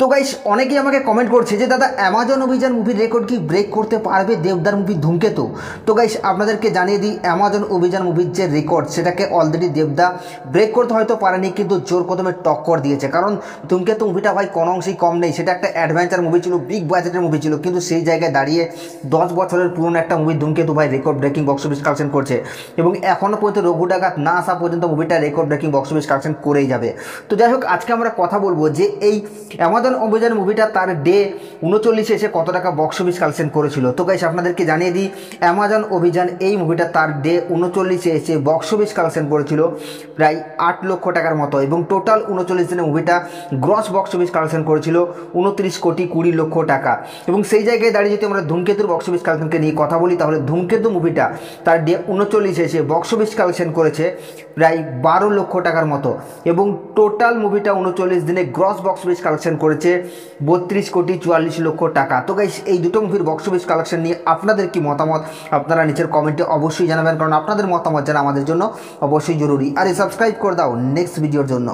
তো গাইস অনেকেই আমাকে কমেন্ট করছে যে দাদা অ্যামাজন অভিযান মুভির রেকর্ড কি ব্রেক করতে পারবে দেবদার মুভি ধূমকেতু। তো গাইস আপনাদেরকে জানিয়ে দিই, অ্যামাজন অভিযান মুভির যে রেকর্ড সেটাকে অলরেডি দেবদা ব্রেক করতে হয়তো পারেনি, কিন্তু জোর কদমে টক্কর দিয়েছে। কারণ ধূমকেতু মুভিটা ভাই কোনো অংশেই কম নেই, সেটা একটা অ্যাডভেঞ্চার মুভি ছিল, বিগ বাজেটের মুভি ছিল, কিন্তু সেই জায়গায় দাঁড়িয়ে 10 বছরের পুরনো একটা মুভি ধূমকেতু ভাই record breaking box office collection করছে এবং এখনও পর্যন্ত রঘু ডাকাত না আসা পর্যন্ত মুভিটা record breaking box office collection করেই যাবে। তো যাই হোক, আজকে আমরা কথা বলবো যে এই অ্যামাজন অভিযান মুভিটা তার ডে 39 এসে কত টাকা বক্স অফিস কালেকশন করেছিল। তো গাইস আপনাদেরকে জানিয়ে দিই, অ্যামাজন অভিযান এই মুভিটা তার ডে 39 এসে বক্স অফিস কালেকশন করেছিল প্রায় 8 লক্ষ টাকার মতো এবং টোটাল 39 দিনে মুভিটা গ্রস বক্স অফিস কালেকশন করেছিল 29 কোটি 20 লক্ষ টাকা। এবং সেই জায়গায় দাঁড়িয়ে যদি আমরা ধূমকেতুর বক্স অফিস কালেকশনকে নিয়ে কথা বলি, তাহলে ধূমকেতু মুভিটা তার ডে 39 এসে বক্স অফিস কালেকশন করেছে প্রায় 12 লক্ষ টাকার মতো এবং টোটাল মুভিটা 39 দিনে গ্রস বক্স অফিস কালেকশন করেছে 32 কোটি 44 লক্ষ টাকা। তো গাইস এই দুটো মুভির বক্স অফিস কালেকশন নিয়ে আপনাদের কি মতামত আপনারা নিচের কমেন্টে অবশ্যই জানাবেন, কারণ আপনাদের মতামত জানা আমাদের জন্য অবশ্যই জরুরি। আর সাবস্ক্রাইব করে দাও নেক্সট ভিডিওর জন্য।